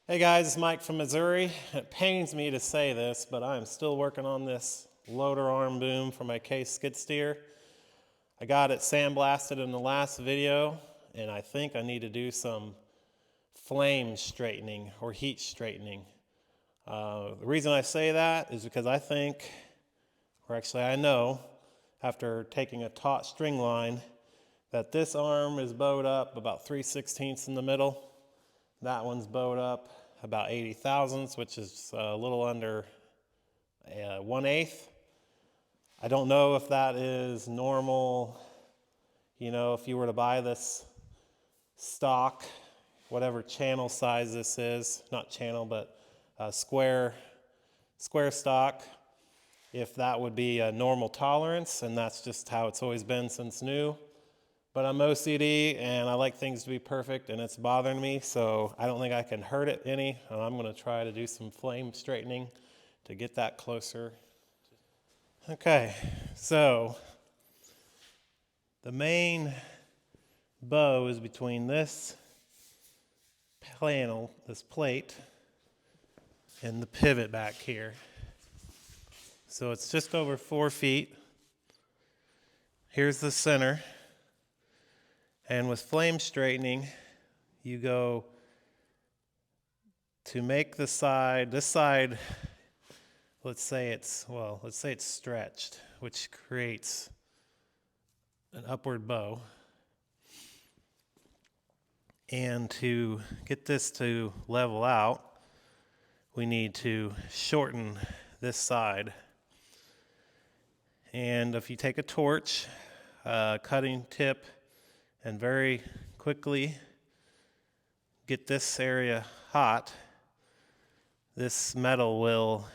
Hey guys, it's Mike from Missouri. It pains me to say this, but I'm still working on this loader arm boom for my Case skid steer. I got it sandblasted in the last video, and I think I need to do some flame straightening or heat straightening. The reason I say that is because I think, or actually I know, after taking a taut string line, that this arm is bowed up about 3/16 in the middle. That one's bowed up about 80 thousandths, which is a little under 1/8. I don't know if that is normal. You know, if you were to buy this stock, whatever channel size this is, not channel, but square stock, if that would be a normal tolerance, and that's just how it's always been since new. But I'm OCD and I like things to be perfect, and it's bothering me, so I don't think I can hurt it any. And I'm going to try to do some flame straightening to get that closer. Okay, so the main bow is between this panel, this plate, and the pivot back here. So it's just over 4 feet. Here's the center. And with flame straightening, you go to make this side, let's say it's stretched, which creates an upward bow. And to get this to level out, we need to shorten this side. And if you take a torch, cutting tip, and very quickly get this area hot, this metal will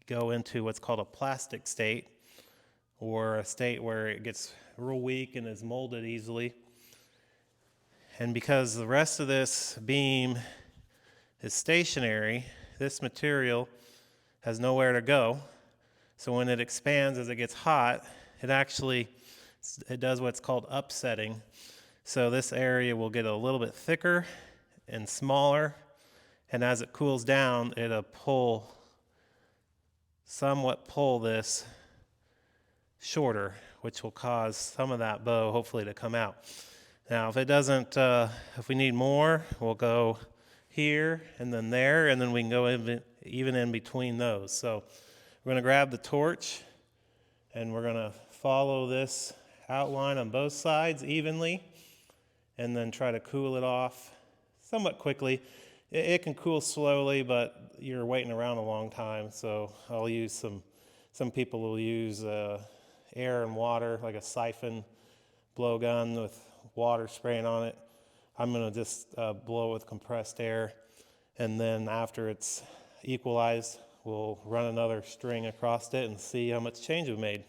go into what's called a plastic state, or a state where it gets real weak and is molded easily. And because the rest of this beam is stationary, this material has nowhere to go. So when it expands as it gets hot, it does what's called upsetting. So this area will get a little bit thicker and smaller, and as it cools down, it'll somewhat pull this shorter, which will cause some of that bow hopefully to come out. Now, if it doesn't, if we need more, we'll go here and then there, and then we can go even in between those. So we're going to grab the torch, and we're going to follow this outline on both sides evenly, and then try to cool it off somewhat quickly. It can cool slowly, but you're waiting around a long time, so I'll use some people will use air and water, like a siphon blowgun with water spraying on it. I'm going to just blow with compressed air, and then after it's equalized, we'll run another string across it and see how much change we've made.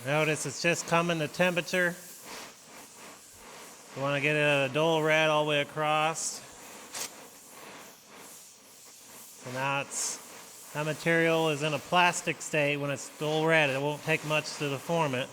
Notice it's just coming to temperature. You want to get it at a dull red all the way across. So now that material is in a plastic state. When it's dull red, it won't take much to deform it.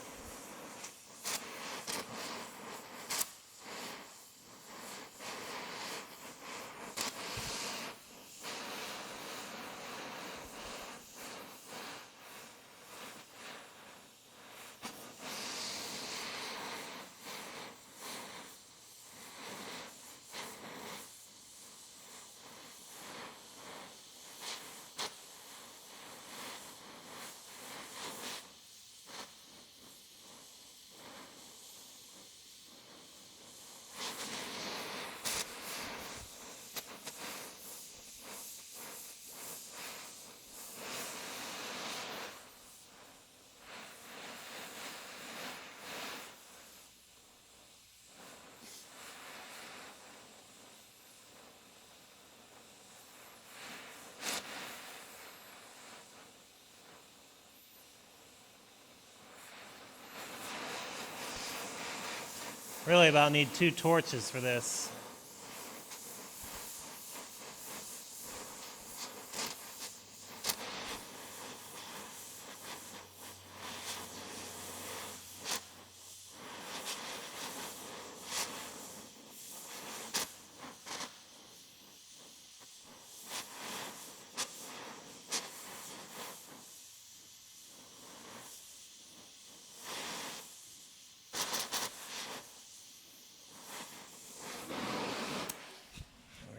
Really about need 2 torches for this.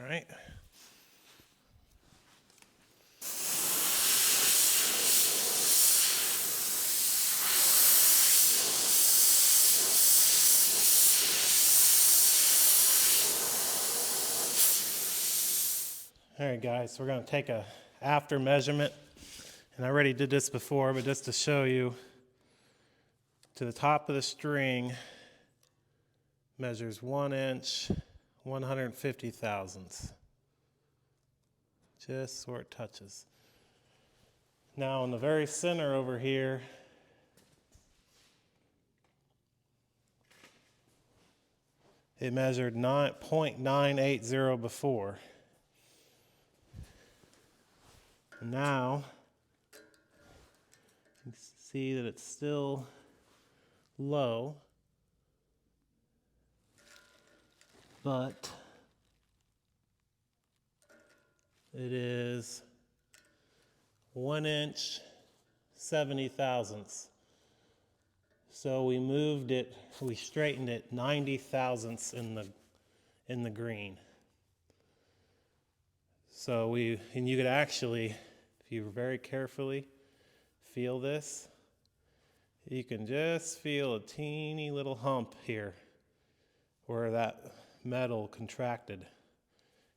All right. All right, guys, so we're going to take a after measurement, and I already did this before, but just to show you, to the top of the string measures 1 inch, 150 thousandths, just where it touches. Now, in the very center over here, it measured 0.980 before. Now, you can see that it's still low, but it is 1 inch, 70 thousandths. So we moved it, we straightened it 90 thousandths in the green. So and you could actually, if you very carefully feel this, you can just feel a teeny little hump here where that metal contracted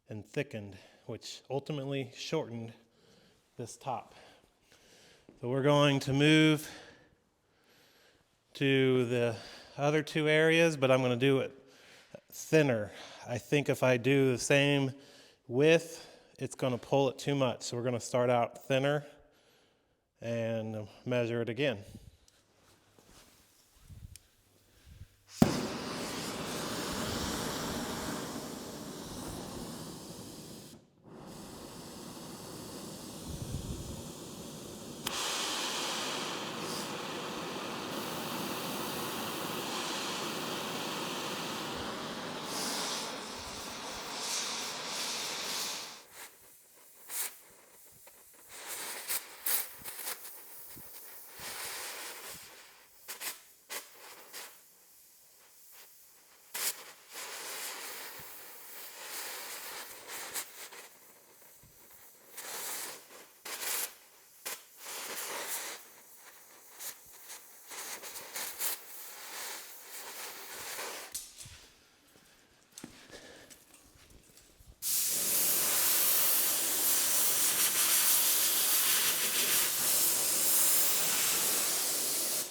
and thickened, which ultimately shortened this top. So we're going to move to the other 2 areas, but I'm going to do it thinner. I think if I do the same width, it's going to pull it too much. So we're going to start out thinner and measure it again.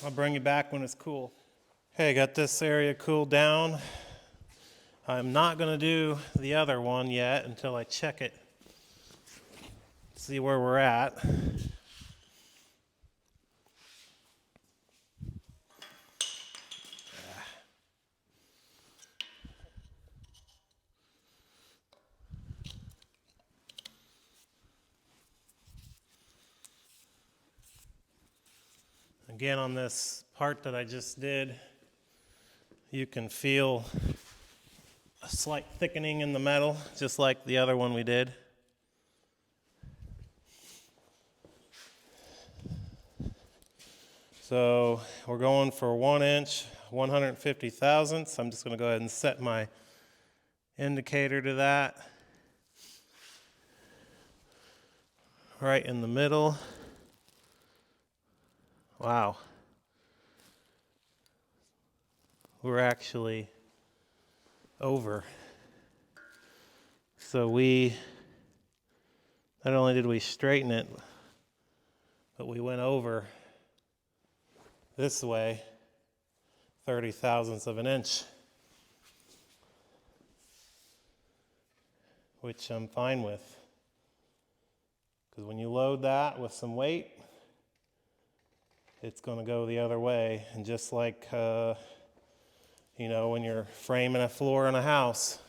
I'll bring you back when it's cool. Hey, got this area cooled down. I'm not going to do the other one yet until I check it, see where we're at. Again, on this part that I just did, you can feel a slight thickening in the metal, just like the other one we did. So we're going for 1 inch, 150 thousandths. I'm just going to go ahead and set my indicator to that. Right in the middle. Wow. We're actually over. So not only did we straighten it, but we went over this way 30 thousandths of an inch, which I'm fine with. Because when you load that with some weight, it's going to go the other way. And just like You know, when you're framing a floor in a house,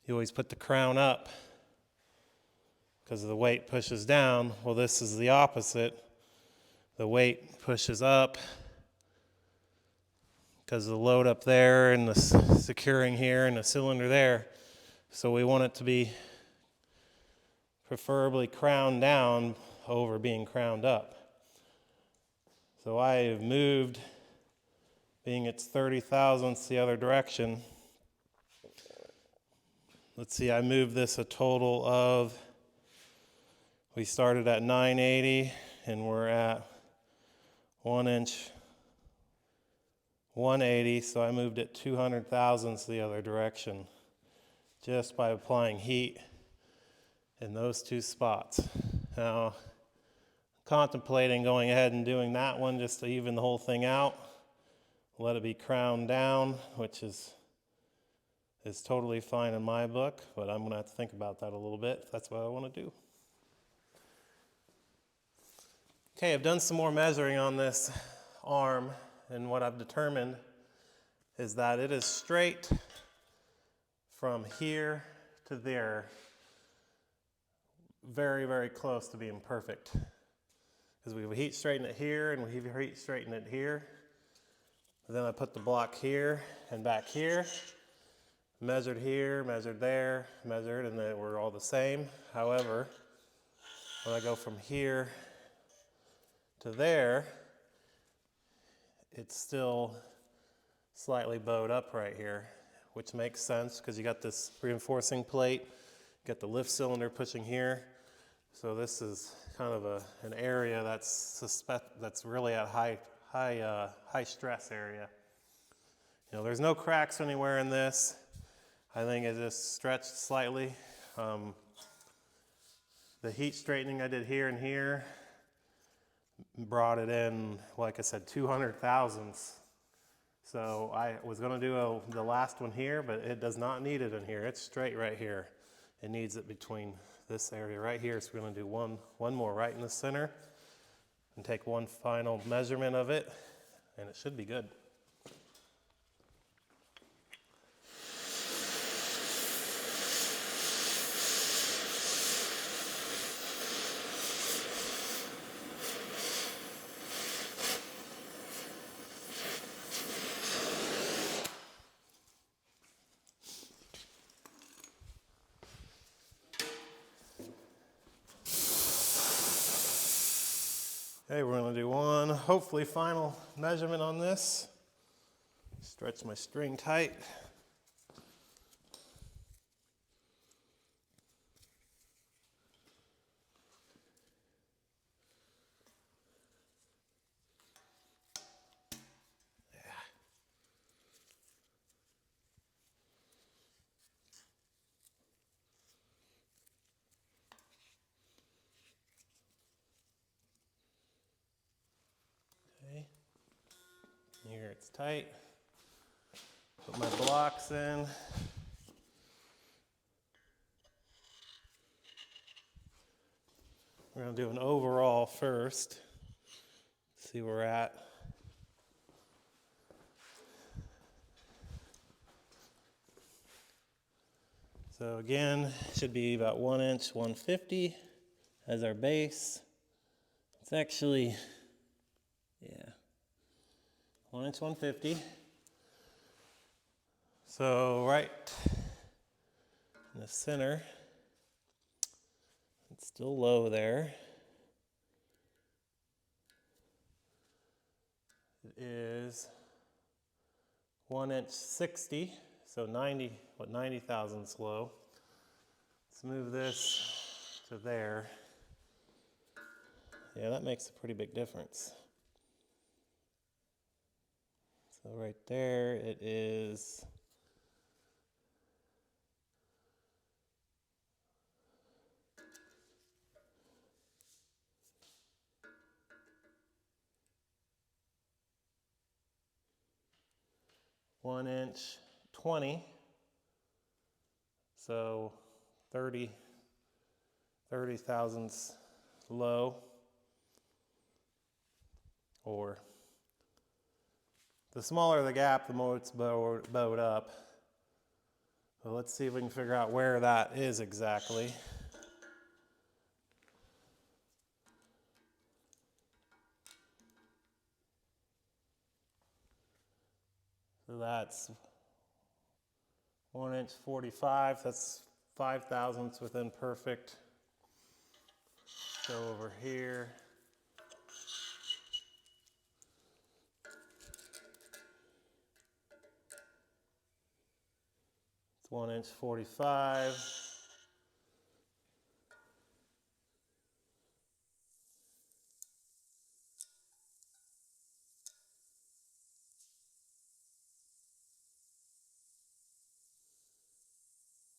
you always put the crown up because the weight pushes down. Well, this is the opposite. The weight pushes up because of the load up there and the securing here and the cylinder there. So we want it to be preferably crowned down over being crowned up. So I have moved, being it's 30 thousandths the other direction. Let's see, I moved this a total of, we started at 980 and we're at 1 inch 180, so I moved it 200 thousandths the other direction just by applying heat in those two spots. Now, contemplating going ahead and doing that one just to even the whole thing out. Let it be crowned down, which is totally fine in my book, but I'm going to have to think about that a little bit if that's what I want to do. Okay, I've done some more measuring on this arm, and what I've determined is that it is straight from here to there, very, very close to being perfect. Because we heat straighten it here and we heat straighten it here. Then I put the block here and back here, measured here, measured there, measured, and they were all the same. However, when I go from here to there, it's still slightly bowed up right here, which makes sense because you got this reinforcing plate, you got the lift cylinder pushing here. So this is kind of an area that's really at high stress area. You know, there's no cracks anywhere in this. I think it just stretched slightly. The heat straightening I did here and here brought it in, like I said, 200 thousandths. So I was going to do the last one here, but it does not need it in here. It's straight right here. It needs it between this area right here. So we're going to do one more right in the center and take one final measurement of it, and it should be good. Okay, we're going to do one, hopefully final measurement on this. Stretch my string tight. Okay, here it's tight. Put my blocks in. We're going to do an overall first. See where we're at. So again, should be about 1 inch 150 as our base. It's actually, 1 inch 150. So right in the center, it's still low there. It is 1 inch 60, so 90 thousandths low. Let's move this to there. Yeah, that makes a pretty big difference. So right there, it is 1 inch 20, so 30 thousandths low, or The smaller the gap, the more it's bowed up. So let's see if we can figure out where that is exactly. So that's 1 inch 45, that's 5 thousandths within perfect. Go over here. It's 1 inch 45.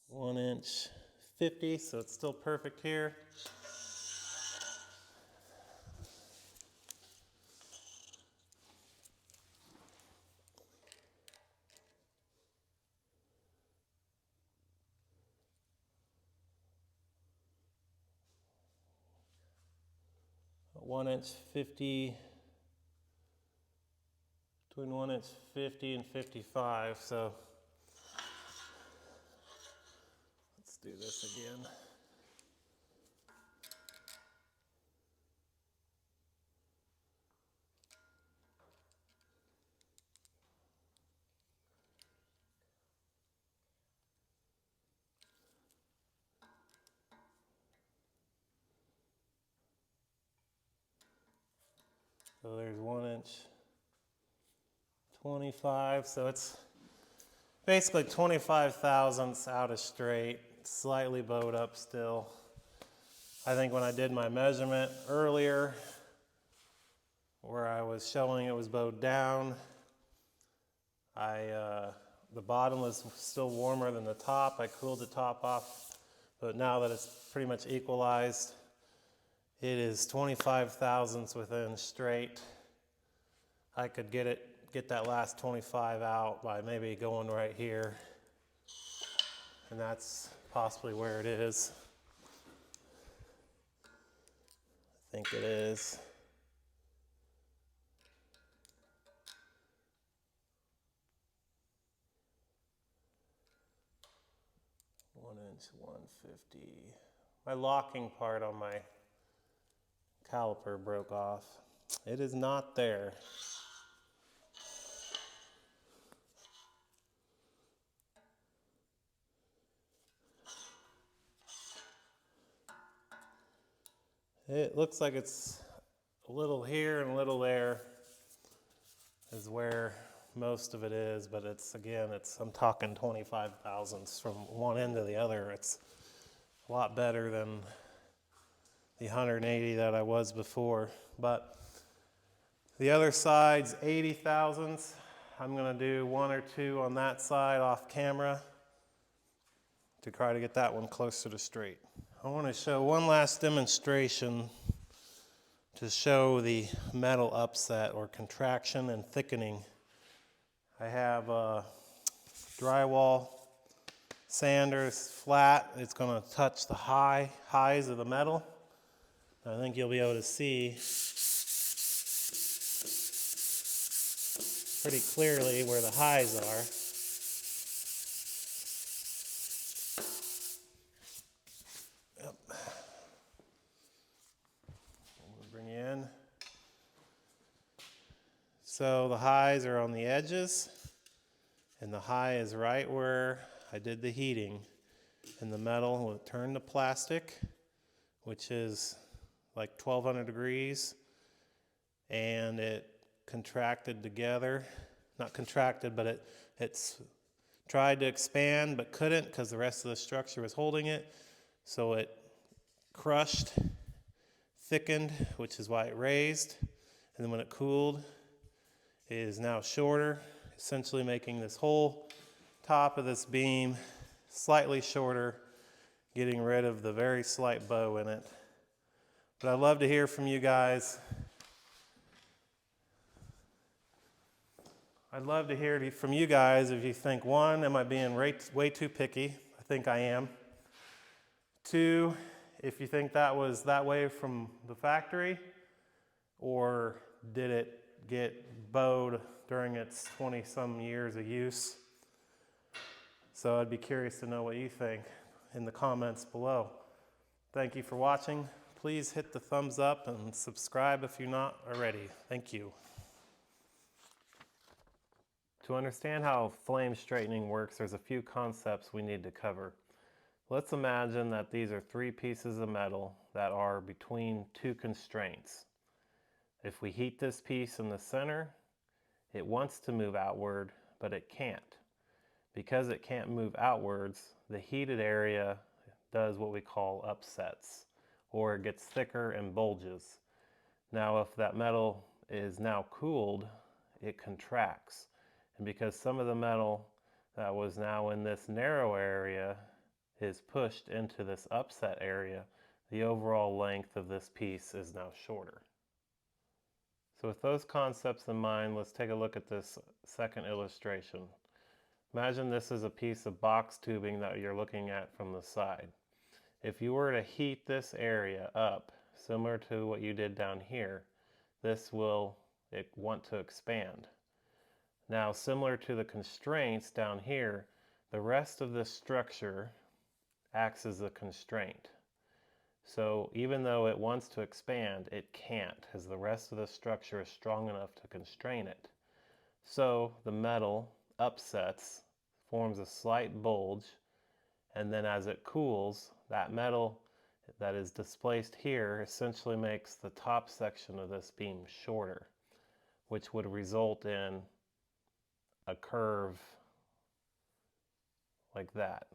One inch 50, so it's still perfect here. One inch 50, between 1 inch 50 and 55, so let's do this again. So there's 1 inch 25, so it's basically 25 thousandths out of straight, slightly bowed up still. I think when I did my measurement earlier, where I was showing it was bowed down, the bottom was still warmer than the top. I cooled the top off, but now that it's pretty much equalized, it is 25 thousandths within straight. I could get that last 25 out by maybe going right here, and that's possibly where it is. I think it is. One inch 150. My locking part on my caliper broke off. It is not there. It looks like it's a little here and a little there is where most of it is, but I'm talking 25 thousandths from one end to the other. It's a lot better than the 180 that I was before. But the other side's 80 thousandths. I'm gonna do 1 or 2 on that side off camera to try to get that one closer to straight. I want to show one last demonstration to show the metal upset or contraction and thickening. I have a drywall sander, it's flat. It's going to touch the highs of the metal. I think you'll be able to see pretty clearly where the highs are. Bring you in. So the highs are on the edges, and the high is right where I did the heating. And the metal will turn to plastic, which is like 1200 degrees, and it contracted together. Not contracted, but it's tried to expand but couldn't because the rest of the structure was holding it. So it crushed, thickened, which is why it raised, and then when it cooled, it is now shorter, essentially making this whole top of this beam slightly shorter, getting rid of the very slight bow in it. But I'd love to hear from you guys. I'd love to hear from you guys if you think, 1, am I being way too picky? I think I am. 2, if you think that was that way from the factory, or did it get bowed during its 20-some years of use. So I'd be curious to know what you think in the comments below. Thank you for watching. Please hit the thumbs up and subscribe if you're not already. Thank you. To understand how flame straightening works, there's a few concepts we need to cover. Let's imagine that these are three pieces of metal that are between two constraints. If we heat this piece in the center, it wants to move outward, but it can't. Because it can't move outwards, the heated area does what we call upsets, or it gets thicker and bulges. Now, if that metal is now cooled, it contracts. And because some of the metal that was now in this narrow area is pushed into this upset area, the overall length of this piece is now shorter. So with those concepts in mind, let's take a look at this second illustration. Imagine this is a piece of box tubing that you're looking at from the side. If you were to heat this area up, similar to what you did down here, this will want to expand. Now, similar to the constraints down here, the rest of this structure acts as a constraint. So even though it wants to expand, it can't, as the rest of the structure is strong enough to constrain it. So the metal upsets, forms a slight bulge, and then as it cools, that metal that is displaced here essentially makes the top section of this beam shorter, which would result in a curve like that.